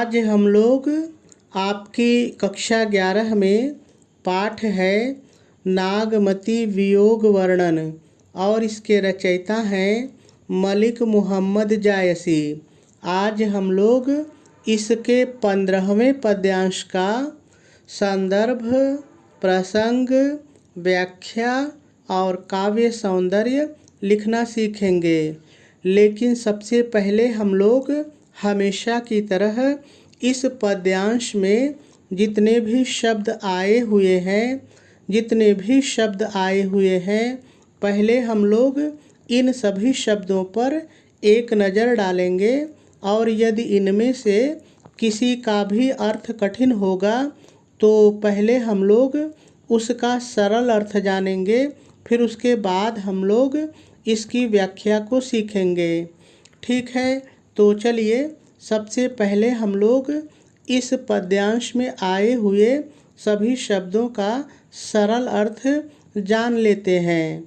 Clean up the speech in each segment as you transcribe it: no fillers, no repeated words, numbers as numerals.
आज हम लोग आपकी कक्षा 11 में पाठ है नागमती वियोग वर्णन और इसके रचयिता हैं मलिक मोहम्मद जायसी। आज हम लोग इसके 15वें पद्यांश का संदर्भ, प्रसंग, व्याख्या और काव्य सौंदर्य लिखना सीखेंगे। लेकिन सबसे पहले हम लोग हमेशा की तरह इस पद्यांश में जितने भी शब्द आए हुए हैं पहले हम लोग इन सभी शब्दों पर एक नज़र डालेंगे और यदि इनमें से किसी का भी अर्थ कठिन होगा तो पहले हम लोग उसका सरल अर्थ जानेंगे, फिर उसके बाद हम लोग इसकी व्याख्या को सीखेंगे। ठीक है, तो चलिए सबसे पहले हम लोग इस पद्यांश में आए हुए सभी शब्दों का सरल अर्थ जान लेते हैं।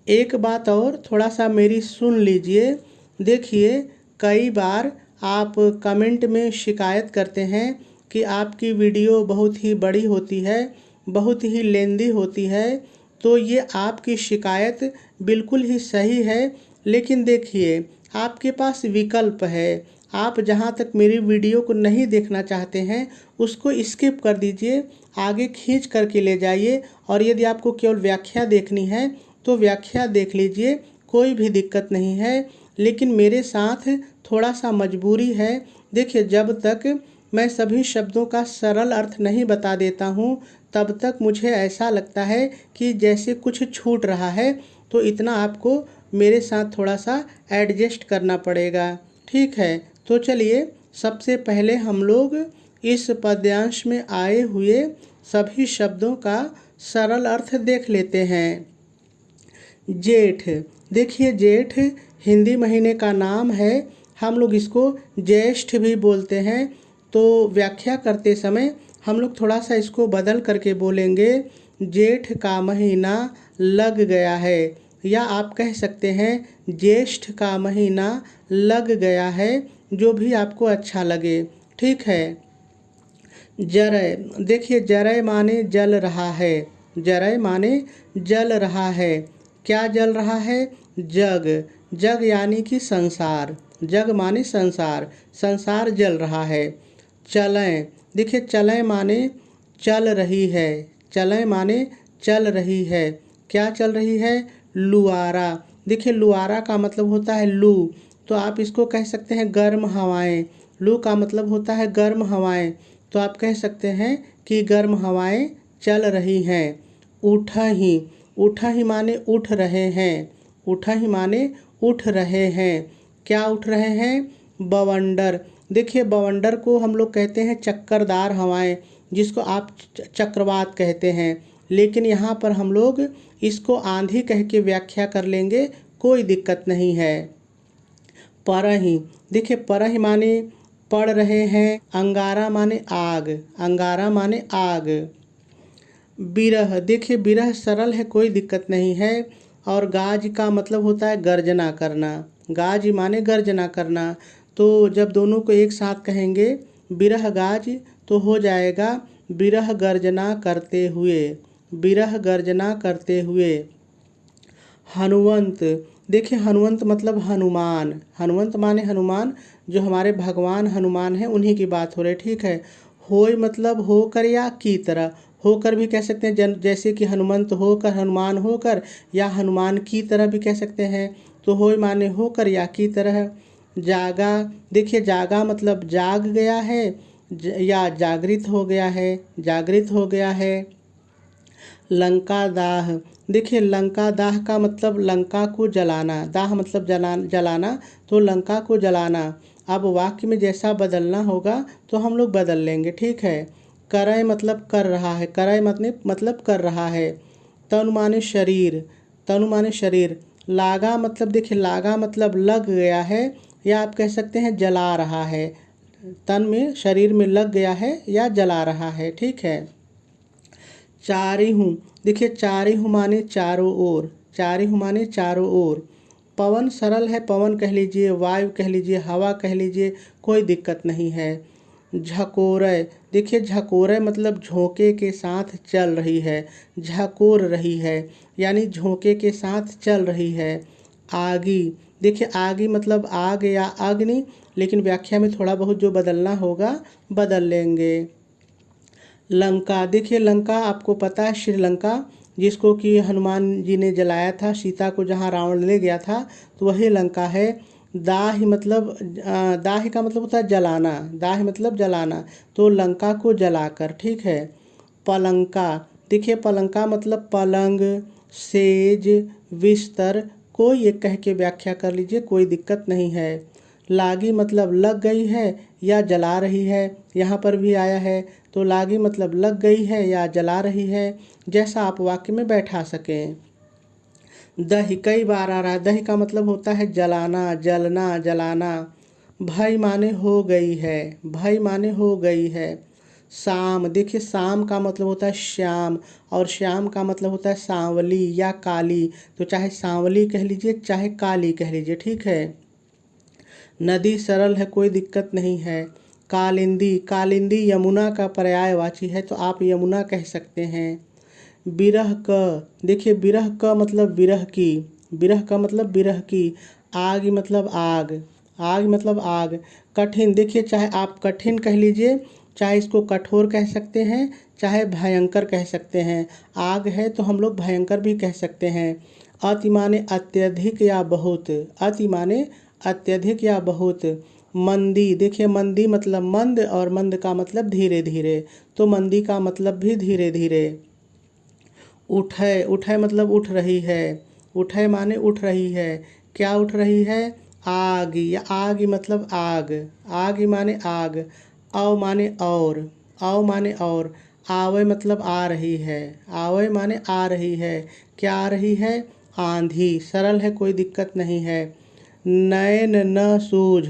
एक बात और थोड़ा सा मेरी सुन लीजिए। देखिए, कई बार आप कमेंट में शिकायत करते हैं कि आपकी वीडियो बहुत ही बड़ी होती है, बहुत ही लेंदी होती है। तो ये आपकी शिकायत बिल्कुल ही सही है, लेकिन देखिए आपके पास विकल्प है। आप जहाँ तक मेरी वीडियो को नहीं देखना चाहते हैं उसको स्किप कर दीजिए, आगे खींच करके ले जाइए और यदि आपको केवल व्याख्या देखनी है तो व्याख्या देख लीजिए, कोई भी दिक्कत नहीं है। लेकिन मेरे साथ थोड़ा सा मजबूरी है। देखिए, जब तक मैं सभी शब्दों का सरल अर्थ नहीं बता देता हूँ तब तक मुझे ऐसा लगता है कि जैसे कुछ छूट रहा है, तो इतना आपको मेरे साथ थोड़ा सा एडजस्ट करना पड़ेगा। ठीक है, तो चलिए सबसे पहले हम लोग इस पद्यांश में आए हुए सभी शब्दों का सरल अर्थ देख लेते हैं। जेठ, देखिए जेठ हिंदी महीने का नाम है, हम लोग इसको ज्येष्ठ भी बोलते हैं। तो व्याख्या करते समय हम लोग थोड़ा सा इसको बदल करके बोलेंगे, जेठ का महीना लग गया है, या आप कह सकते हैं ज्येष्ठ का महीना लग गया है, जो भी आपको अच्छा लगे। ठीक है। जरय, देखिए जरय माने जल रहा है, जरय माने जल रहा है। क्या जल रहा है? जग, जग यानी कि संसार, जग माने संसार, संसार जल रहा है। चलें, देखिए चलें माने चल रही है, चलें माने चल रही है। क्या चल रही है? लुआरा, देखिए लुआरा का मतलब होता है लू, तो आप इसको कह सकते हैं गर्म हवाएं। लू का मतलब होता है गर्म हवाएं, तो आप कह सकते हैं कि गर्म हवाएं चल रही हैं। उठहि, उठहि माने उठ रहे हैं, उठहि माने उठ रहे हैं। क्या उठ रहे हैं? बवंडर, देखिए बवंडर को हम लोग कहते हैं चक्करदार हवाएं, जिसको आप चक्रवात कहते हैं, लेकिन यहाँ पर हम लोग इसको आंधी कह के व्याख्या कर लेंगे, कोई दिक्कत नहीं है। परहि, देखिए परहि माने पड़ रहे हैं। अंगारा माने आग, अंगारा माने आग। बिरह, देखिए बिरह सरल है, कोई दिक्कत नहीं है। और गाज का मतलब होता है गर्जना करना, गाज माने गर्जना करना। तो जब दोनों को एक साथ कहेंगे बिरह गाज, तो हो जाएगा बिरह गर्जना करते हुए, बिरह गर्जना करते हुए। हनुवंत, देखिए हनुवंत मतलब हनुमान, हनुवंत माने हनुमान, जो हमारे भगवान हनुमान हैं उन्हीं की बात हो रही। ठीक है। होय मतलब होकर या की तरह, होकर भी कह सकते हैं, जैसे कि हनुमंत होकर, हनुमान होकर, या हनुमान की तरह भी कह सकते हैं। तो होय माने होकर या की तरह। जागा, देखिए जागा मतलब जाग गया है या जागृत हो गया है, जागृत हो गया है। लंका दाह, देखिए लंका दाह का मतलब लंका को जलाना, दाह मतलब जलाना, तो लंका को जलाना। अब वाक्य में जैसा बदलना होगा तो हम लोग बदल लेंगे। ठीक है। करय मतलब कर रहा है, करय मतलब कर रहा है। तनु माने शरीर, तनु माने शरीर। लागा मतलब देखिए लागा मतलब लग गया है, या आप कह सकते हैं जला रहा है, तन में शरीर में लग गया है या जला रहा है। ठीक है। चारिहूँ, देखिए चारिहूँ माने चारों ओर, चारिहूँ माने चारों ओर। पवन सरल है, पवन कह लीजिए, वायु कह लीजिए, हवा कह लीजिए, कोई दिक्कत नहीं है। झकोरे, देखिए झकोरे मतलब झोंके के साथ चल रही है, झकोर रही है, यानी झोंके के साथ चल रही है। आगी, देखिए आगी मतलब आग या अग्नि, लेकिन व्याख्या में थोड़ा बहुत जो बदलना होगा बदल लेंगे। लंका, देखिए लंका आपको पता है, श्रीलंका, जिसको कि हनुमान जी ने जलाया था, सीता को जहाँ रावण ले गया था, तो वही लंका है। दाह मतलब दाह का मतलब होता है जलाना, दाह मतलब जलाना, तो लंका को जलाकर, ठीक है। पलंका, देखिए पलंका मतलब पलंग, सेज, बिस्तर, कोई एक कह के व्याख्या कर लीजिए, कोई दिक्कत नहीं है। लागी मतलब लग गई है या जला रही है, यहाँ पर भी आया है, तो लागी मतलब लग गई है या जला रही है, जैसा आप वाक्य में बैठा सकें। दही कई बार आ रहा है, दही का मतलब होता है जलाना, जलना, जलाना। भई माने हो गई है, भई माने हो गई है। शाम, देखिए शाम का मतलब होता है श्याम, और श्याम का मतलब होता है सांवली या काली, तो चाहे सांवली कह लीजिए चाहे काली कह लीजिए, ठीक है। नदी सरल है, कोई दिक्कत नहीं है। कालिंदी, कालिंदी यमुना का पर्यायवाची है, तो आप यमुना कह सकते हैं। बिरह क, देखिए बिरह क मतलब विरह की, बिरह का मतलब विरह की। आग मतलब आग, आग मतलब आग। कठिन, देखिए चाहे आप कठिन कह लीजिए, चाहे इसको कठोर कह सकते हैं, चाहे भयंकर कह सकते हैं। आग है तो हम लोग भयंकर भी कह सकते हैं। अति माने अत्यधिक या बहुत, अति माने अत्यधिक या बहुत। मंदी, देखिए मंदी मतलब मंद, और मंद का मतलब धीरे धीरे, तो मंदी का मतलब भी धीरे धीरे। उठे, उठे मतलब उठ रही है, उठे माने उठ रही है, क्या उठ रही है? आग, या आग मतलब आग, आग माने आग। औ माने और, औ माने और। आवे मतलब आ रही है, आवे माने आ रही है, क्या आ रही है? आंधी। सरल है, कोई दिक्कत नहीं है। नयन न सूझ,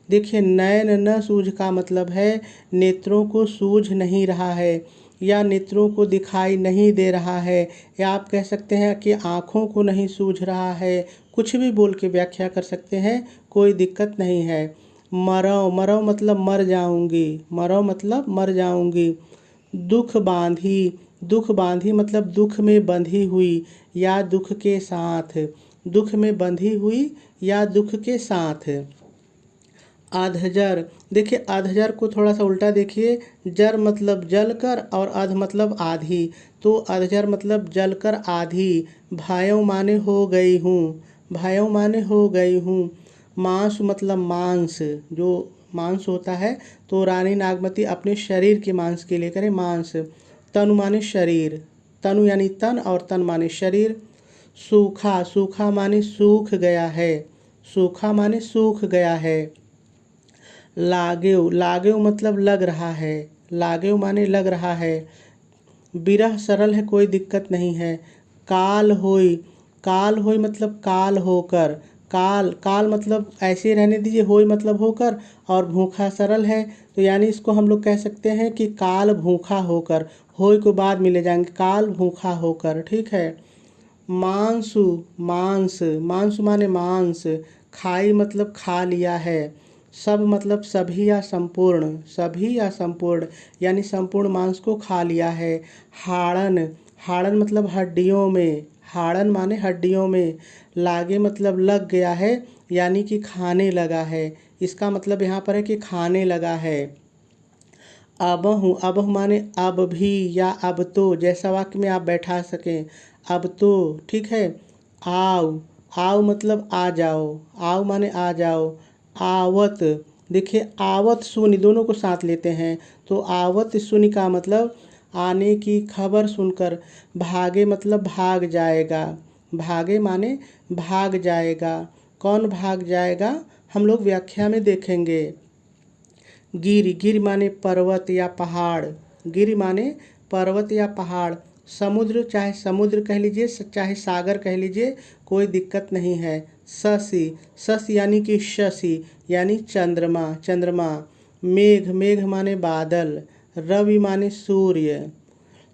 देखिए नयन न सूझ का मतलब है नेत्रों को सूझ नहीं रहा है, या नेत्रों को दिखाई नहीं दे रहा है, या आप कह सकते हैं कि आँखों को नहीं सूझ रहा है, कुछ भी बोल के व्याख्या कर सकते हैं, कोई दिक्कत नहीं है। मरौ, मरौ मतलब मर जाऊंगी, मरौ मतलब मर जाऊंगी। दुख बांधी, दुख बांधी मतलब दुख में बंधी हुई या दुख के साथ, दुख में बंधी हुई या दुख के साथ। अधजर, देखिए अधजर को थोड़ा सा उल्टा देखिए, जर मतलब जलकर और अध मतलब आधी, तो अधजर मतलब जलकर आधी। भायों माने हो गई हूँ, भायों माने हो गई हूँ। मांस मतलब मांस, जो मांस होता है, तो रानी नागमती अपने शरीर के मांस के लिए करें मांस। तनु माने शरीर, तनु यानी तन, और तन माने शरीर। सूखा, सूखा माने सूख गया है, सूखा माने सूख गया है। लागेव, लागेव मतलब लग रहा है, लागेव माने लग रहा है। बिरह सरल है, कोई दिक्कत नहीं है। काल होई, काल होई मतलब काल होकर, काल, काल मतलब ऐसे रहने दीजिए, होई मतलब होकर, और भूखा सरल है, तो यानी इसको हम लोग कह सकते हैं कि काल भूखा होकर, होई को बाद में ले जाएंगे, काल भूखा होकर, ठीक है। मांसु, मांस, मांसु माने मांस। खाई मतलब खा लिया है। सब मतलब सभी या संपूर्ण, सभी या संपूर्ण, यानी संपूर्ण मांस को खा लिया है। हाड़न, हाड़न मतलब हड्डियों में, हाड़न माने हड्डियों में। लागे मतलब लग गया है, यानी कि खाने लगा है, इसका मतलब यहाँ पर है कि खाने लगा है। अबहु, अबहु माने अब भी या अब तो, जैसा वाक्य में आप बैठा सकें, अब तो, ठीक है। आओ, आओ मतलब आ जाओ, आओ माने आ जाओ। आवत, देखिए आवत सुनी, दोनों को साथ लेते हैं, तो आवत सुनी का मतलब आने की खबर सुनकर। भागे मतलब भाग जाएगा, भागे माने भाग जाएगा। कौन भाग जाएगा, हम लोग व्याख्या में देखेंगे। गिरि, गिरि माने पर्वत या पहाड़, गिरि माने पर्वत या पहाड़। समुद्र, चाहे समुद्र कह लीजिए चाहे सागर कह लीजिए, कोई दिक्कत नहीं है। शशि, शशि यानी कि शशि यानी चंद्रमा, चंद्रमा। मेघ, मेघ माने बादल। रवि माने सूर्य।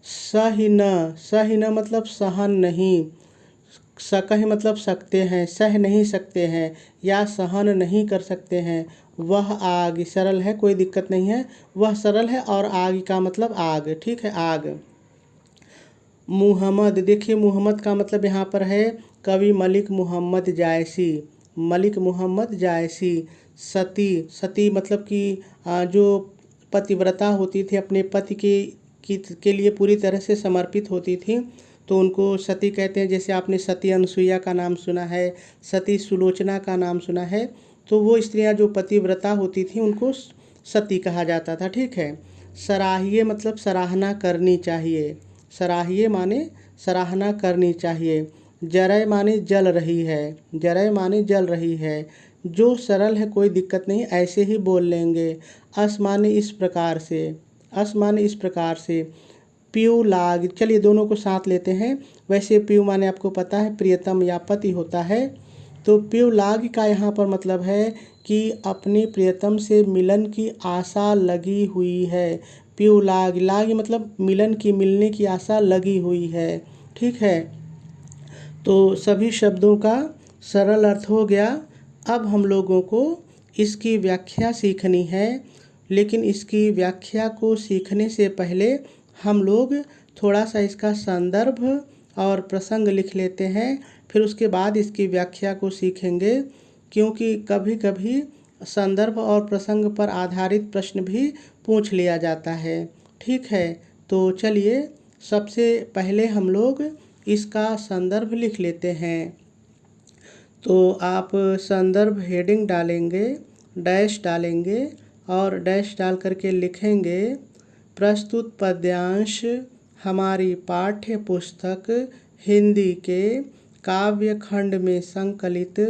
सही न, सही न मतलब सहन नहीं, सकह मतलब सकते हैं, सह नहीं सकते हैं या सहन नहीं कर सकते हैं। वह आग सरल है, कोई दिक्कत नहीं है, वह सरल है और आग का मतलब आग, ठीक है, आग। मुहम्मद, देखिए मुहम्मद का मतलब यहाँ पर है कवि मलिक मोहम्मद जायसी, मलिक मोहम्मद जायसी। सती, सती मतलब कि जो पतिव्रता होती थी, अपने पति के लिए पूरी तरह से समर्पित होती थी, तो उनको सती कहते हैं। जैसे आपने सती अनसुईया का नाम सुना है, सती सुलोचना का नाम सुना है, तो वो स्त्रियां जो पतिव्रता होती थी उनको सती कहा जाता था, ठीक है। सराहिए मतलब सराहना करनी चाहिए, सराहिए माने सराहना करनी चाहिए। जरय माने जल रही है, जरय माने जल रही है। जो सरल है कोई दिक्कत नहीं, ऐसे ही बोल लेंगे। अस माने इस प्रकार से, अस माने इस प्रकार से। प्यू लाग, चलिए दोनों को साथ लेते हैं। वैसे प्यू माने आपको पता है प्रियतम या पति होता है, तो प्यू लाग का यहाँ पर मतलब है कि अपनी प्रियतम से मिलन की आशा लगी हुई है। प्यू लाग, लाग मतलब मिलन की, मिलने की आशा लगी हुई है, ठीक है। तो सभी शब्दों का सरल अर्थ हो गया। अब हम लोगों को इसकी व्याख्या सीखनी है, लेकिन इसकी व्याख्या को सीखने से पहले हम लोग थोड़ा सा इसका संदर्भ और प्रसंग लिख लेते हैं, फिर उसके बाद इसकी व्याख्या को सीखेंगे, क्योंकि कभी कभी संदर्भ और प्रसंग पर आधारित प्रश्न भी पूछ लिया जाता है, ठीक है। तो चलिए सबसे पहले हम लोग इसका संदर्भ लिख लेते हैं। तो आप संदर्भ हेडिंग डालेंगे, डैश डालेंगे और डैश डाल करके लिखेंगे प्रस्तुत पद्यांश हमारी पाठ्य पुस्तक हिंदी के काव्य खंड में संकलित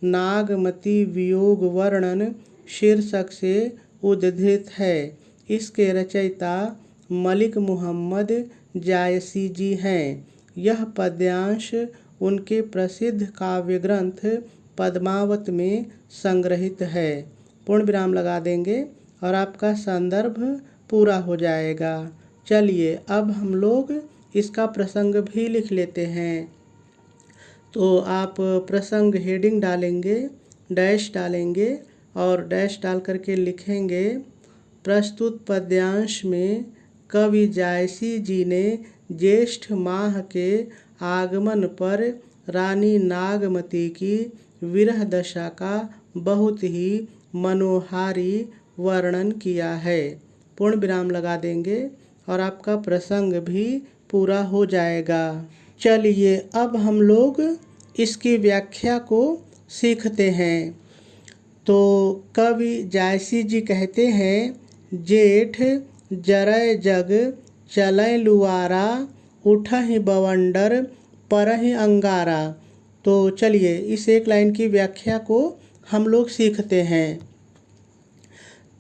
नागमती वियोग वर्णन शीर्षक से उद्धृत है। इसके रचयिता मलिक मोहम्मद जायसी जी हैं। यह पद्यांश उनके प्रसिद्ध काव्य ग्रंथ पद्मावत में संग्रहित है। पूर्ण विराम लगा देंगे और आपका संदर्भ पूरा हो जाएगा। चलिए अब हम लोग इसका प्रसंग भी लिख लेते हैं। तो आप प्रसंग हेडिंग डालेंगे, डैश डालेंगे और डैश डाल करके लिखेंगे प्रस्तुत पद्यांश में कवि जायसी जी ने ज्येष्ठ माह के आगमन पर रानी नागमती की विरह दशा का बहुत ही मनोहारी वर्णन किया है। पूर्ण विराम लगा देंगे और आपका प्रसंग भी पूरा हो जाएगा। चलिए अब हम लोग इसकी व्याख्या को सीखते हैं। तो कवि जायसी जी कहते हैं, जेठ जरय जग चलय लुआरा, उठहि बवंडर परहि अंगारा। तो चलिए इस एक लाइन की व्याख्या को हम लोग सीखते हैं।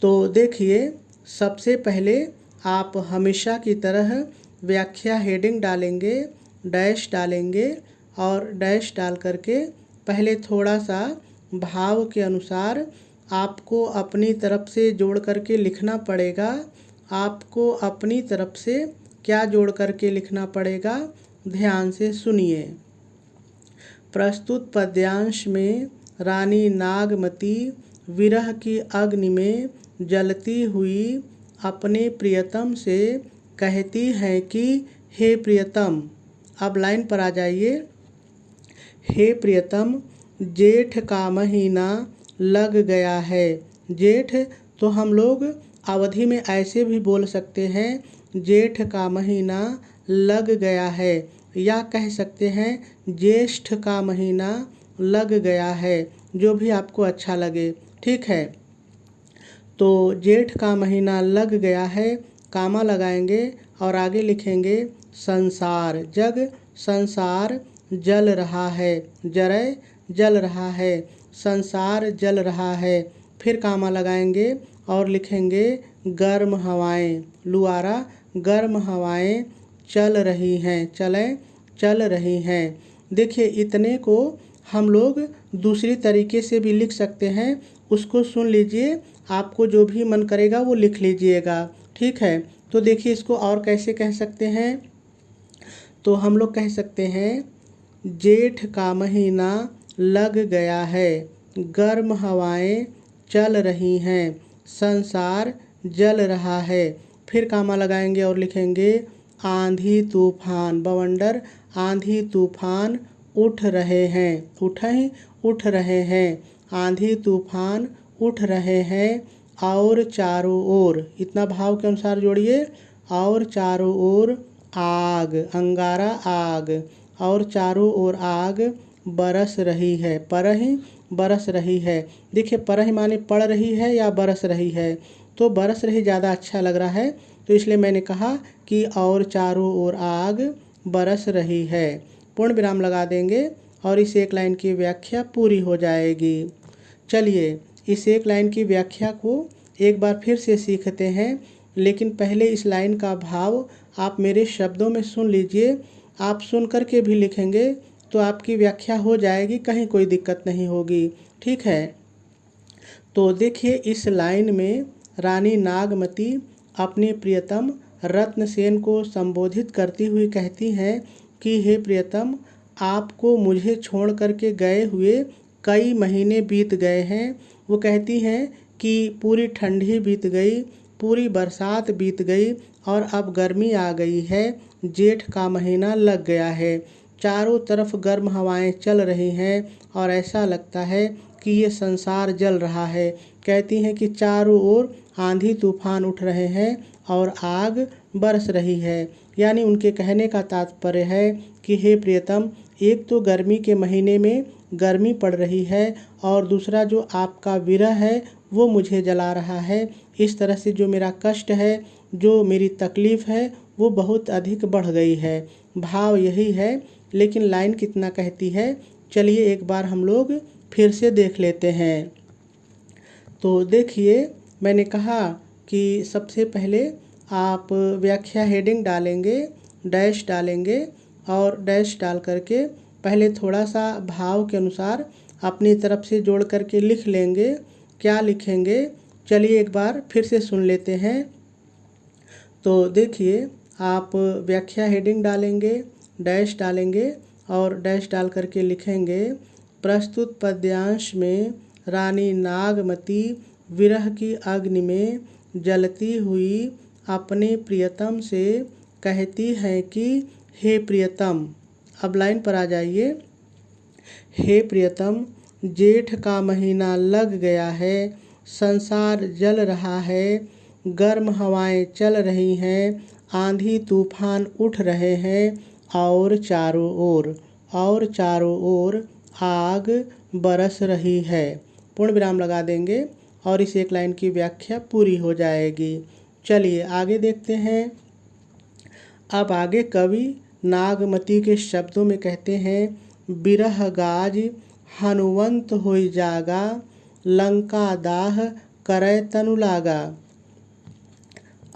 तो देखिए सबसे पहले आप हमेशा की तरह व्याख्या हेडिंग डालेंगे, डैश डालेंगे और डैश डाल करके पहले थोड़ा सा भाव के अनुसार आपको अपनी तरफ से जोड़ करके लिखना पड़ेगा। आपको अपनी तरफ से क्या जोड़ करके लिखना पड़ेगा, ध्यान से सुनिए। प्रस्तुत पद्यांश में रानी नागमती विरह की अग्नि में जलती हुई अपने प्रियतम से कहती हैं कि हे प्रियतम, अब लाइन पर आ जाइए। हे प्रियतम, जेठ का महीना लग गया है। जेठ तो हम लोग अवधि में ऐसे भी बोल सकते हैं, जेठ का महीना लग गया है, या कह सकते हैं ज्येष्ठ का महीना लग गया है, जो भी आपको अच्छा लगे, ठीक है। तो जेठ का महीना लग गया है, कामा लगाएंगे और आगे लिखेंगे संसार, जग संसार जल रहा है, जरय जल रहा है, संसार जल रहा है। फिर कामा लगाएंगे और लिखेंगे गर्म हवाएं, लुआरा गर्म हवाएं चल रही हैं, चलें चल रही हैं। देखिए इतने को हम लोग दूसरी तरीके से भी लिख सकते हैं, उसको सुन लीजिए, आपको जो भी मन करेगा वो लिख लीजिएगा, ठीक है। तो देखिए इसको और कैसे कह सकते हैं, तो हम लोग कह सकते हैं जेठ का महीना लग गया है, गर्म हवाएं चल रही हैं, संसार जल रहा है। फिर कामा लगाएंगे और लिखेंगे आंधी तूफान, बवंडर आंधी तूफान उठ रहे हैं, उठ रहे हैं, आंधी तूफान उठ रहे हैं। और चारों ओर, इतना भाव के अनुसार जोड़िए, और चारों ओर आग, अंगारा आग, और चारों ओर आग बरस रही है, परही बरस रही है। देखिए परही माने पड़ रही है या बरस रही है, तो बरस रही ज़्यादा अच्छा लग रहा है, तो इसलिए मैंने कहा कि और चारों ओर आग बरस रही है। पूर्ण विराम लगा देंगे और इस एक लाइन की व्याख्या पूरी हो जाएगी। चलिए इस एक लाइन की व्याख्या को एक बार फिर से सीखते हैं, लेकिन पहले इस लाइन का भाव आप मेरे शब्दों में सुन लीजिए। आप सुन कर के भी लिखेंगे तो आपकी व्याख्या हो जाएगी, कहीं कोई दिक्कत नहीं होगी, ठीक है। तो देखिए इस लाइन में रानी नागमती अपने प्रियतम रत्नसेन को संबोधित करती हुई कहती हैं कि हे प्रियतम, आपको मुझे छोड़ करके गए हुए कई महीने बीत गए हैं। वो कहती हैं कि पूरी ठंडी बीत गई, पूरी बरसात बीत गई और अब गर्मी आ गई है, जेठ का महीना लग गया है, चारों तरफ गर्म हवाएं चल रही हैं और ऐसा लगता है कि ये संसार जल रहा है। कहती हैं कि चारों ओर आंधी तूफान उठ रहे हैं और आग बरस रही है। यानी उनके कहने का तात्पर्य है कि हे प्रियतम, एक तो गर्मी के महीने में गर्मी पड़ रही है और दूसरा जो आपका विरह है वो मुझे जला रहा है। इस तरह से जो मेरा कष्ट है, जो मेरी तकलीफ़ है, वो बहुत अधिक बढ़ गई है। भाव यही है, लेकिन लाइन कितना कहती है, चलिए एक बार हम लोग फिर से देख लेते हैं। तो देखिए मैंने कहा कि सबसे पहले आप व्याख्या हेडिंग डालेंगे, डैश डालेंगे और डैश डाल करके पहले थोड़ा सा भाव के अनुसार अपनी तरफ से जोड़ करके लिख लेंगे। क्या लिखेंगे, चलिए एक बार फिर से सुन लेते हैं। तो देखिए आप व्याख्या हेडिंग डालेंगे, डैश डालेंगे और डैश डाल करके लिखेंगे प्रस्तुत पद्यांश में रानी नागमती विरह की अग्नि में जलती हुई अपने प्रियतम से कहती है कि हे प्रियतम, अब लाइन पर आ जाइए। हे प्रियतम, जेठ का महीना लग गया है, संसार जल रहा है, गर्म हवाएं चल रही हैं, आंधी तूफान उठ रहे हैं और चारों ओर आग बरस रही है। पूर्ण विराम लगा देंगे और इस एक लाइन की व्याख्या पूरी हो जाएगी। चलिए आगे देखते हैं। अब आगे कवि नागमती के शब्दों में कहते हैं बिरह गाज हनुवंत होई जागा, लंका दाह करे तनु लागा।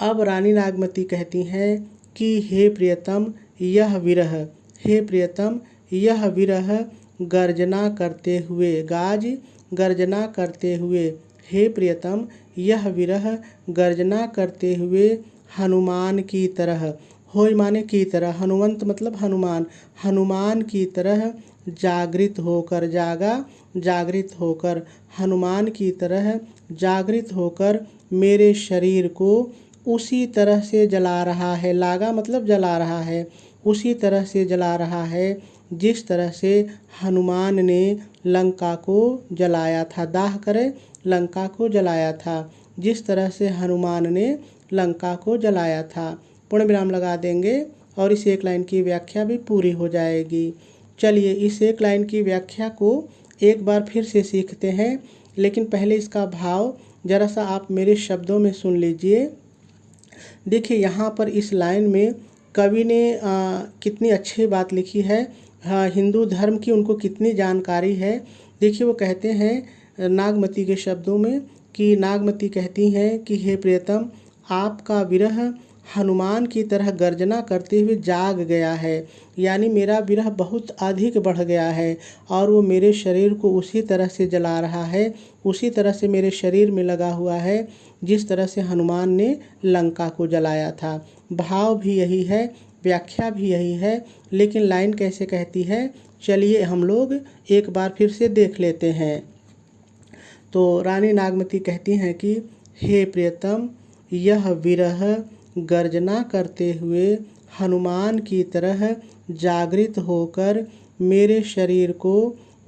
अब रानी नागमती कहती हैं कि हे प्रियतम यह विरह, हे प्रियतम यह विरह गर्जना करते हुए, गाज गर्जना करते हुए, हे प्रियतम यह विरह गर्जना करते हुए हनुमान की तरह, होय माने की तरह, हनुमंत मतलब हनुमान, हनुमान की तरह जागृत होकर, जागा जागृत होकर, हनुमान की तरह जागृत होकर मेरे शरीर को उसी तरह से जला रहा है। लागा मतलब जला रहा है, उसी तरह से जला रहा है जिस तरह से हनुमान ने लंका को जलाया था। दाह करे लंका को जलाया था, जिस तरह से हनुमान ने लंका को जलाया था। पूर्ण विराम लगा देंगे और इस एक लाइन की व्याख्या भी पूरी हो जाएगी। चलिए इस एक लाइन की व्याख्या को एक बार फिर से सीखते हैं, लेकिन पहले इसका भाव ज़रा सा आप मेरे शब्दों में सुन लीजिए। देखिए यहाँ पर इस लाइन में कवि ने कितनी अच्छी बात लिखी है, हिंदू धर्म की उनको कितनी जानकारी है। देखिए वो कहते हैं नागमती के शब्दों में कि नागमती कहती हैं कि हे प्रियतम, आपका विरह हनुमान की तरह गर्जना करते हुए जाग गया है, यानी मेरा विरह बहुत अधिक बढ़ गया है और वो मेरे शरीर को उसी तरह से जला रहा है, उसी तरह से मेरे शरीर में लगा हुआ है जिस तरह से हनुमान ने लंका को जलाया था। भाव भी यही है, व्याख्या भी यही है, लेकिन लाइन कैसे कहती है, चलिए हम लोग एक बार फिर से देख लेते हैं। तो रानी नागमती कहती हैं कि हे प्रियतम, यह विरह गर्जना करते हुए हनुमान की तरह जागृत होकर मेरे शरीर को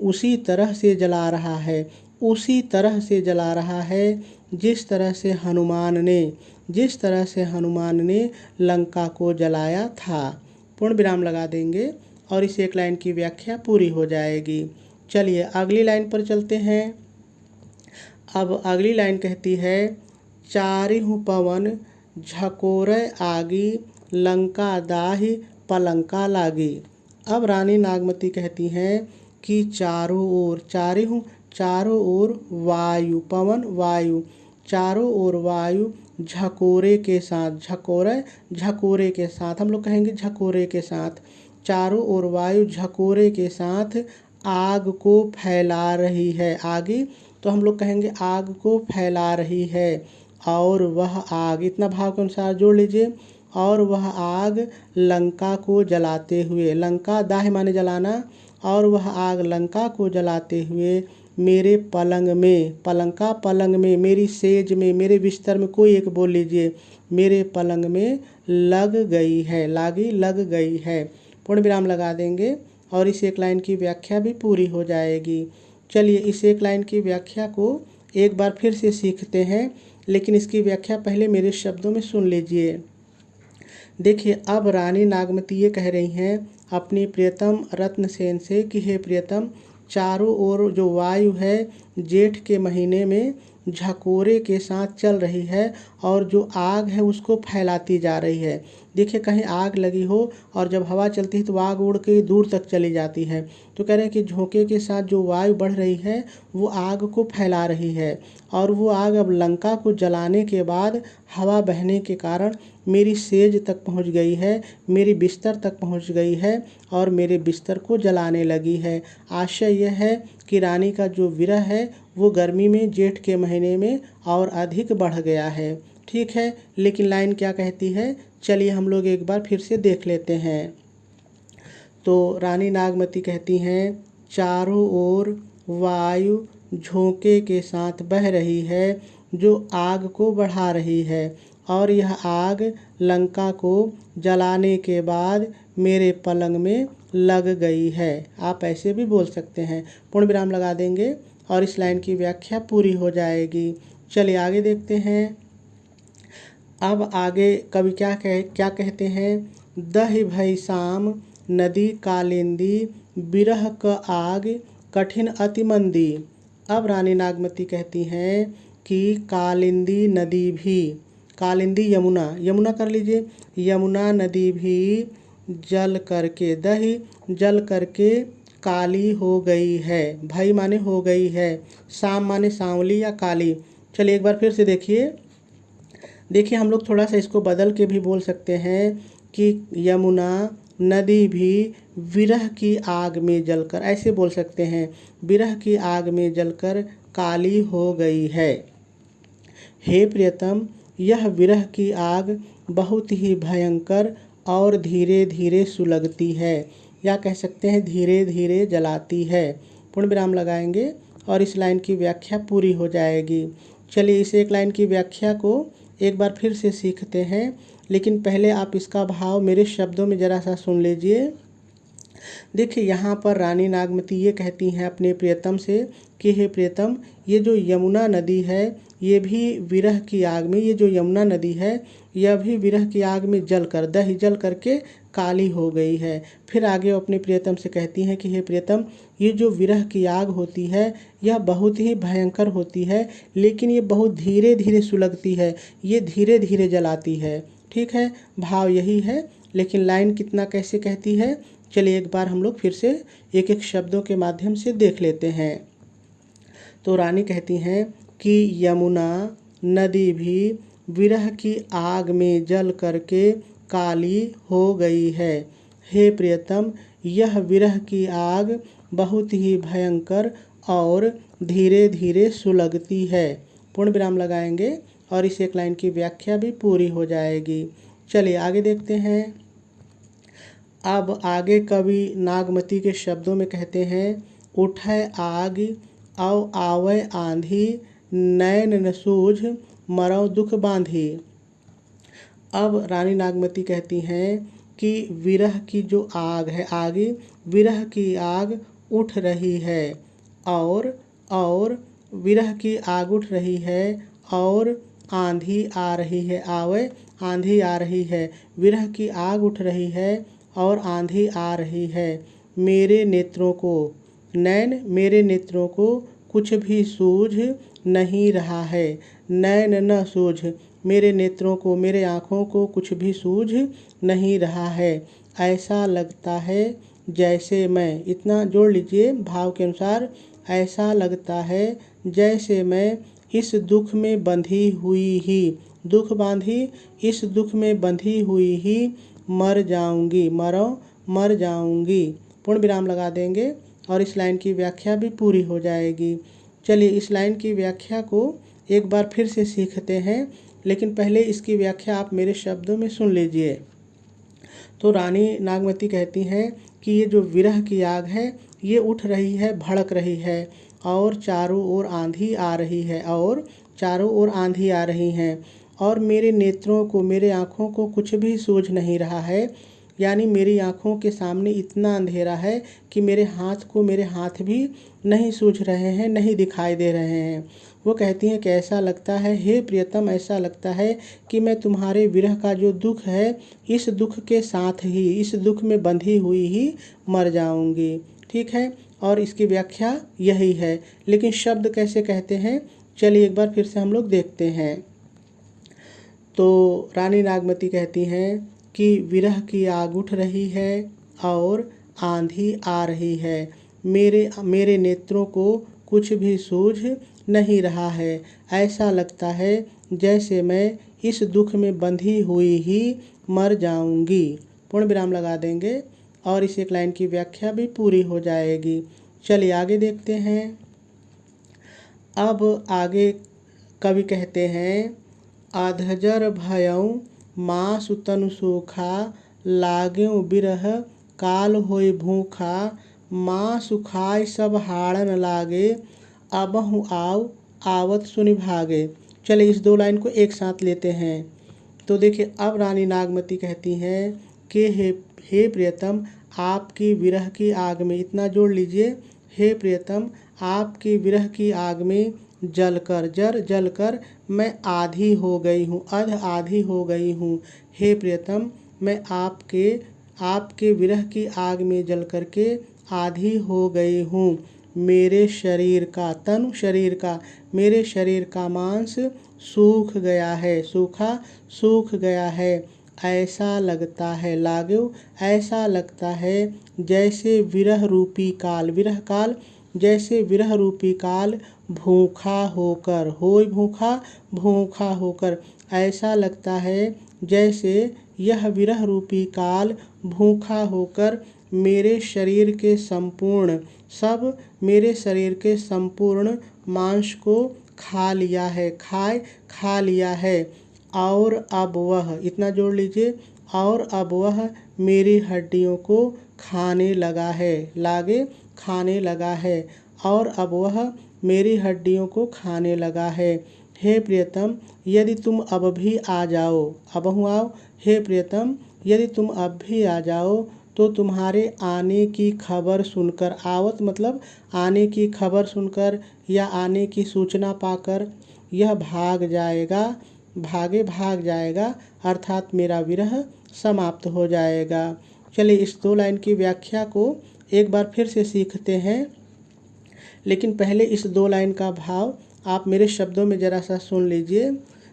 उसी तरह से जला रहा है, उसी तरह से जला रहा है जिस तरह से हनुमान ने लंका को जलाया था। पूर्ण विराम लगा देंगे और इस एक लाइन की व्याख्या पूरी हो जाएगी। चलिए अगली लाइन पर चलते हैं। अब अगली लाइन कहती है, चारिहु पवन झकोरे आगी, लंका दाहि पलंका लागी। अब रानी नागमती कहती हैं कि चारों ओर वायु, पवन वायु, चारों ओर वायु झकोरे के साथ, झकोरे के साथ, हम लोग कहेंगे झकोरे के साथ, चारों ओर वायु झकोरे के साथ आग को फैला रही है। आगे तो हम लोग कहेंगे आग को फैला रही है। और वह आग, इतना भाव के अनुसार जोड़ लीजिए, और वह आग लंका को जलाते हुए, लंका दाह माने जलाना, और वह आग लंका को जलाते हुए मेरे पलंग में, पलंग में, मेरी सेज में, मेरे बिस्तर में, कोई एक बोल लीजिए, मेरे पलंग में लग गई है, लग गई है। पूर्ण विराम लगा देंगे और इस एक लाइन की व्याख्या भी पूरी हो जाएगी। चलिए इस एक लाइन की व्याख्या को एक बार फिर से सीखते हैं, लेकिन इसकी व्याख्या पहले मेरे शब्दों में सुन लीजिए। देखिए अब रानी नागमती ये कह रही हैं अपनी प्रियतम रत्नसेन से कि हे प्रियतम, चारों ओर जो वायु है जेठ के महीने में झकोरे के साथ चल रही है और जो आग है उसको फैलाती जा रही है। देखिए कहीं आग लगी हो और जब हवा चलती है तो आग उड़ के दूर तक चली जाती है। तो कह रहे हैं कि झोंके के साथ जो वायु बढ़ रही है वो आग को फैला रही है, और वो आग अब लंका को जलाने के बाद हवा बहने के कारण मेरी सेज तक पहुंच गई है, मेरी बिस्तर तक पहुंच गई है और मेरे बिस्तर को जलाने लगी है। आशय यह है कि रानी का जो विरह है वो गर्मी में जेठ के महीने में और अधिक बढ़ गया है। ठीक है, लेकिन लाइन क्या कहती है, चलिए हम लोग एक बार फिर से देख लेते हैं। तो रानी नागमती कहती हैं, चारों ओर वायु झोंके के साथ बह रही है जो आग को बढ़ा रही है, और यह आग लंका को जलाने के बाद मेरे पलंग में लग गई है। आप ऐसे भी बोल सकते हैं। पूर्ण विराम लगा देंगे और इस लाइन की व्याख्या पूरी हो जाएगी। चलिए आगे देखते हैं। अब आगे कवि क्या कहते हैं, दहि भई शाम नदी कालिंदी, बिरह क आग कठिन अति मंदी। अब रानी नागमती कहती हैं कि कालिंदी नदी भी, कालिंदी यमुना कर लीजिए, यमुना नदी भी जल करके, दही जल करके काली हो गई है। भाई माने हो गई है, शाम माने सांवली या काली। चलिए एक बार फिर से देखिए हम लोग थोड़ा सा इसको बदल के भी बोल सकते हैं कि यमुना नदी भी विरह की आग में जलकर, ऐसे बोल सकते हैं, विरह की आग में जलकर काली हो गई है। हे प्रियतम, यह विरह की आग बहुत ही भयंकर और धीरे धीरे सुलगती है, या कह सकते हैं धीरे धीरे जलाती है। पूर्ण विराम लगाएंगे और इस लाइन की व्याख्या पूरी हो जाएगी। चलिए इस एक लाइन की व्याख्या को एक बार फिर से सीखते हैं, लेकिन पहले आप इसका भाव मेरे शब्दों में ज़रा सा सुन लीजिए। देखिए यहाँ पर रानी नागमती ये कहती हैं अपने प्रियतम से कि हे प्रियतम, ये जो यमुना नदी है ये भी विरह की आग में, ये जो यमुना नदी है यह भी विरह की आग में जलकर, दही जल करके काली हो गई है। फिर आगे वो अपने प्रियतम से कहती हैं कि हे प्रियतम, ये जो विरह की आग होती है यह बहुत ही भयंकर होती है, लेकिन ये बहुत धीरे धीरे सुलगती है, ये धीरे धीरे जलाती है। ठीक है, भाव यही है, लेकिन लाइन कितना कैसे कहती है, चलिए एक बार हम लोग फिर से एक एक शब्दों के माध्यम से देख लेते हैं। तो रानी कहती हैं कि यमुना नदी भी विरह की आग में जल करके काली हो गई है। हे प्रियतम, यह विरह की आग बहुत ही भयंकर और धीरे धीरे सुलगती है। पूर्ण विराम लगाएंगे और इस एक लाइन की व्याख्या भी पूरी हो जाएगी। चलिए आगे देखते हैं। अब आगे कवि नागमती के शब्दों में कहते हैं, उठै आग औ आवै आंधी, नैन न सूझ मरौ दुख बांधी। अब रानी नागमती कहती हैं कि विरह की जो आग है, आगे विरह की आग उठ रही है और विरह की आग उठ रही है और आंधी आ रही है। आवे आंधी आ रही है, विरह की आग उठ रही है और आंधी आ रही है। मेरे नेत्रों को, नैन मेरे नेत्रों को कुछ भी सूझ नहीं रहा है। नैन न सूझ, मेरे नेत्रों को, मेरे आँखों को कुछ भी सूझ नहीं रहा है। ऐसा लगता है जैसे मैं, इतना जोड़ लीजिए भाव के अनुसार, ऐसा लगता है जैसे मैं इस दुख में बंधी हुई ही, दुख बांधी, इस दुख में बंधी हुई ही मर जाऊंगी, मर जाऊंगी। पूर्ण विराम लगा देंगे और इस लाइन की व्याख्या भी पूरी हो जाएगी। चलिए इस लाइन की व्याख्या को एक बार फिर से सीखते हैं, लेकिन पहले इसकी व्याख्या आप मेरे शब्दों में सुन लीजिए। तो रानी नागमती कहती हैं कि ये जो विरह की आग है ये उठ रही है, भड़क रही है और चारों ओर आंधी आ रही है, और चारों ओर आंधी आ रही हैं और मेरे नेत्रों को, मेरे आँखों को कुछ भी सूझ नहीं रहा है। यानी मेरी आँखों के सामने इतना अंधेरा है कि मेरे हाथ भी नहीं सूझ रहे हैं, नहीं दिखाई दे रहे हैं। वो कहती हैं कि ऐसा लगता है, हे प्रियतम, ऐसा लगता है कि मैं तुम्हारे विरह का जो दुख है, इस दुख के साथ ही, इस दुख में बंधी हुई ही मर जाऊंगी। ठीक है, और इसकी व्याख्या यही है, लेकिन शब्द कैसे कहते हैं चलिए एक बार फिर से हम लोग देखते हैं। तो रानी नागमती कहती हैं कि विरह की आग उठ रही है और आंधी आ रही है। मेरे नेत्रों को कुछ भी सूझ नहीं रहा है। ऐसा लगता है जैसे मैं इस दुख में बंधी हुई ही मर जाऊंगी। पूर्ण विराम लगा देंगे और इस एक लाइन की व्याख्या भी पूरी हो जाएगी। चलिए आगे देखते हैं। अब आगे कवि कहते हैं, अधजर भयऊ मासु तनु सूखा, लाग्यों बिरह काल होय भूखा, मासु खाय सब हाड़न लागे, अबहु आव आवत सुनि भागे। चलिए इस दो लाइन को एक साथ लेते हैं। तो देखिए अब रानी नागमती कहती हैं कि हे प्रियतम, आपकी विरह की आग में, इतना जोड़ लीजिए, हे प्रियतम, आपकी विरह की आग में जलकर मैं आधी हो गई हूँ, आधी हो गई हूँ। हे प्रियतम, मैं आपके विरह की आग में जल करके आधी हो गई हूँ। मेरे शरीर का, तनु शरीर का, मेरे शरीर का मांस सूख गया है, सूख गया है। ऐसा लगता है, लाग्यो, ऐसा लगता है जैसे विरह रूपी काल, विरह काल, जैसे विरह रूपी काल भूखा होकर, होय भूखा, भूखा होकर, ऐसा लगता है जैसे यह विरह रूपी काल भूखा होकर मेरे शरीर के संपूर्ण, मेरे शरीर के संपूर्ण मांस को खा लिया है, खा लिया है। और अब वह, इतना जोड़ लीजिए, और अब वह मेरी हड्डियों को खाने लगा है, खाने लगा है, और अब वह मेरी हड्डियों को खाने लगा है। हे प्रियतम, यदि तुम अब भी आ जाओ, अबहु आओ, हे प्रियतम, यदि तुम अब भी आ जाओ तो तुम्हारे आने की खबर सुनकर, आवत मतलब आने की खबर सुनकर या आने की सूचना पाकर यह भाग जाएगा, अर्थात मेरा विरह समाप्त हो जाएगा। चलिए इस दो लाइन की व्याख्या को एक बार फिर से सीखते हैं, लेकिन पहले इस दो लाइन का भाव आप मेरे शब्दों में ज़रा सा सुन लीजिए।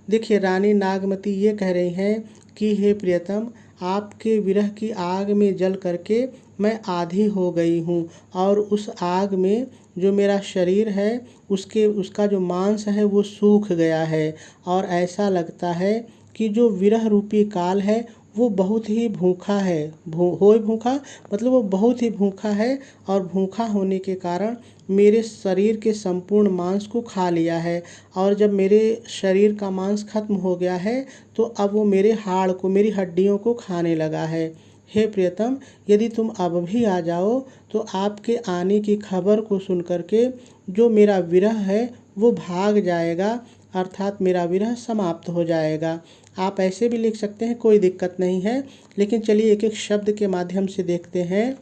देखिए रानी नागमती ये कह रही हैं कि हे प्रियतम, आपके विरह की आग में जल करके मैं आधी हो गई हूँ, और उस आग में जो मेरा शरीर है उसका जो मांस है वो सूख गया है, और ऐसा लगता है कि जो विरह रूपी काल है वो बहुत ही भूखा है, होय भूखा मतलब वो बहुत ही भूखा है, और भूखा होने के कारण मेरे शरीर के संपूर्ण मांस को खा लिया है। और जब मेरे शरीर का मांस खत्म हो गया है तो अब वो मेरे हाड़ को, मेरी हड्डियों को खाने लगा है। हे प्रियतम, यदि तुम अब भी आ जाओ तो आपके आने की खबर को सुन करके जो मेरा विरह है वो भाग जाएगा, अर्थात मेरा विरह समाप्त हो जाएगा। आप ऐसे भी लिख सकते हैं, कोई दिक्कत नहीं है, लेकिन चलिए एक एक शब्द के माध्यम से देखते हैं।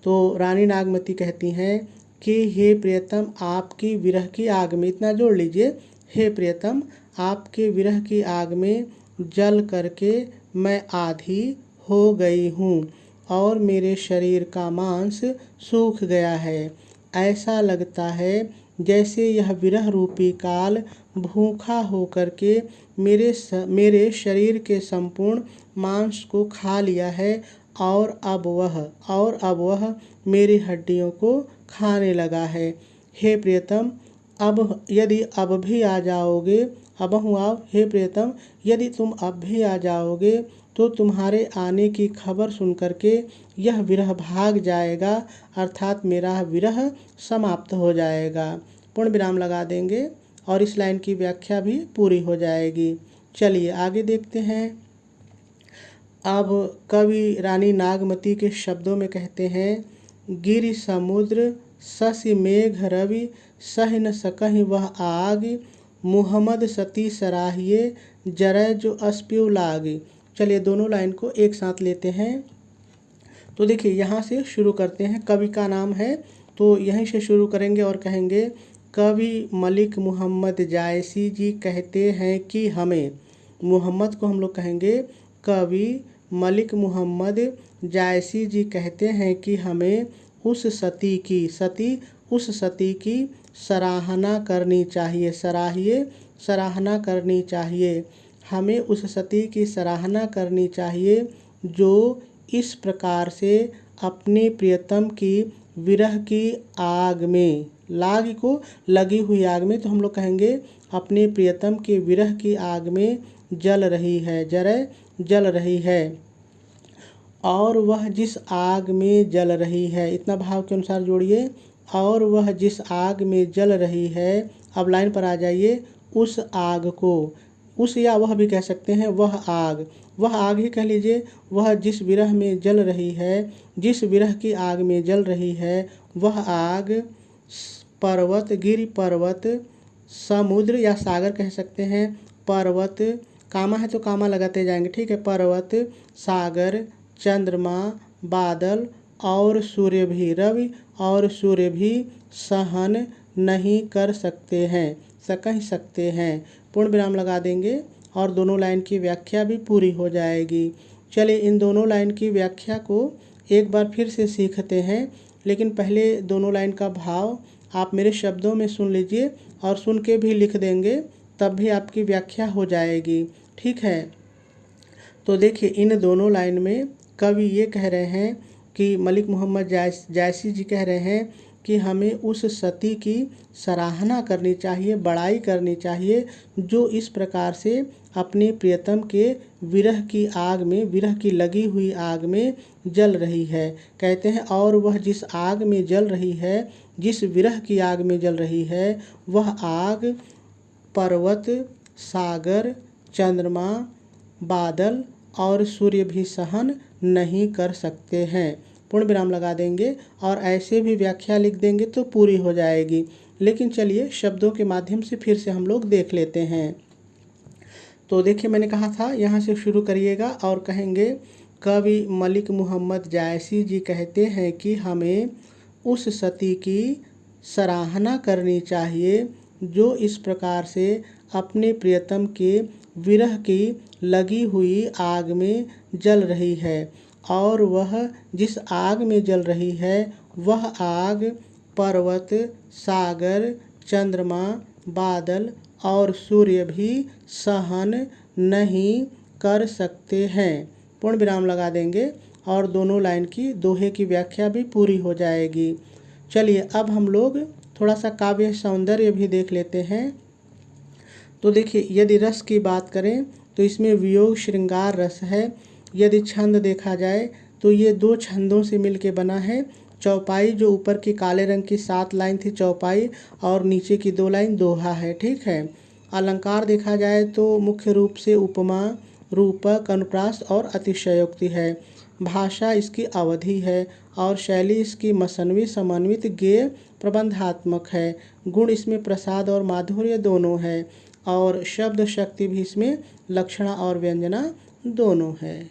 तो रानी नागमती कहती हैं कि हे प्रियतम, आपकी विरह की आग में, इतना जोड़ लीजिए, हे प्रियतम, आपके विरह की आग में जल करके मैं आधी हो गई हूँ और मेरे शरीर का मांस सूख गया है। ऐसा लगता है जैसे यह विरह रूपी काल भूखा होकर के मेरे शरीर के संपूर्ण मांस को खा लिया है और अब वह मेरी हड्डियों को खाने लगा है। हे प्रियतम, अब यदि अब भी आ जाओगे, हे प्रियतम, यदि तुम अब भी आ जाओगे तो तुम्हारे आने की खबर सुन करके यह विरह भाग जाएगा, अर्थात मेरा विरह समाप्त हो जाएगा। पूर्ण विराम लगा देंगे और इस लाइन की व्याख्या भी पूरी हो जाएगी। चलिए आगे देखते हैं। अब कवि रानी नागमती के शब्दों में कहते हैं, गिरि समुद्र शशि मेघ रवि सह न सकहि वह आग, मुहम्मद सती सराहिए जरै जो अस्प्यु लाग। चलिए दोनों लाइन को एक साथ लेते हैं। तो देखिए यहाँ से शुरू करते हैं। कवि का नाम है तो यहीं से शुरू करेंगे और कहेंगे, कवि मलिक मोहम्मद जायसी जी कहते हैं कि हमें, मोहम्मद को हम लोग कहेंगे कवि मलिक मोहम्मद जायसी जी कहते हैं कि हमें उस सती की सराहना करनी चाहिए। सराहना करनी चाहिए। हमें उस सती की सराहना करनी चाहिए जो इस प्रकार से अपने प्रियतम की विरह की आग में, लाग को लगी हुई आग में, तो हम लोग कहेंगे अपने प्रियतम के विरह की आग में जल रही है, जल रही है। और वह जिस आग में जल रही है, इतना भाव के अनुसार जोड़िए, और वह जिस आग में जल रही है। अब लाइन पर आ जाइए, उस आग को, उस या वह भी कह सकते हैं, वह आग ही कह लीजिए। वह जिस विरह में जल रही है, जिस विरह की आग में जल रही है, वह आग पर्वत, गिरि पर्वत, समुद्र या सागर कह सकते हैं, पर्वत, कामा है तो कामा लगाते जाएंगे, ठीक है, पर्वत, सागर, चंद्रमा, बादल और सूर्य भी, रवि और सूर्य भी सहन नहीं कर सकते हैं। पूर्ण विराम लगा देंगे और दोनों लाइन की व्याख्या भी पूरी हो जाएगी। चलिए इन दोनों लाइन की व्याख्या को एक बार फिर से सीखते हैं, लेकिन पहले दोनों लाइन का भाव आप मेरे शब्दों में सुन लीजिए और सुन के भी लिख देंगे, तब भी आपकी व्याख्या हो जाएगी, ठीक है। तो देखिए इन दोनों लाइन में कवि ये कह रहे हैं कि मलिक मोहम्मद जायसी जी कह रहे हैं कि हमें उस सती की सराहना करनी चाहिए, बड़ाई करनी चाहिए, जो इस प्रकार से अपने प्रियतम के विरह की आग में, विरह की लगी हुई आग में जल रही है। कहते हैं और वह जिस आग में जल रही है, जिस विरह की आग में जल रही है, वह आग पर्वत, सागर, चंद्रमा, बादल और सूर्य भी सहन नहीं कर सकते हैं। पूर्ण विराम लगा देंगे और ऐसे भी व्याख्या लिख देंगे तो पूरी हो जाएगी। लेकिन चलिए शब्दों के माध्यम से फिर से हम लोग देख लेते हैं। तो देखिए मैंने कहा था यहाँ से शुरू करिएगा और कहेंगे, कवि मलिक मोहम्मद जायसी जी कहते हैं कि हमें उस सती की सराहना करनी चाहिए जो इस प्रकार से अपने प्रियतम के विरह की लगी हुई आग में जल रही है। और वह जिस आग में जल रही है, वह आग पर्वत, सागर, चंद्रमा, बादल और सूर्य भी सहन नहीं कर सकते हैं। पूर्ण विराम लगा देंगे और दोनों लाइन की दोहे की व्याख्या भी पूरी हो जाएगी। चलिए अब हम लोग थोड़ा सा काव्य सौंदर्य भी देख लेते हैं। तो देखिए यदि रस की बात करें तो इसमें वियोग श्रृंगार रस है। यदि छंद देखा जाए तो ये 2 छंदों से मिलके बना है। चौपाई जो ऊपर की काले रंग की 7 लाइन थी चौपाई, और नीचे की 2 लाइन दोहा है, ठीक है। अलंकार देखा जाए तो मुख्य रूप से उपमा, रूपक, अनुप्रास और अतिशयोक्ति है। भाषा इसकी अवधि है और शैली इसकी मसनवी समन्वित गेय प्रबंधात्मक है। गुण इसमें प्रसाद और माधुर्य दोनों है और शब्द शक्ति भी इसमें लक्षणा और व्यंजना दोनों है।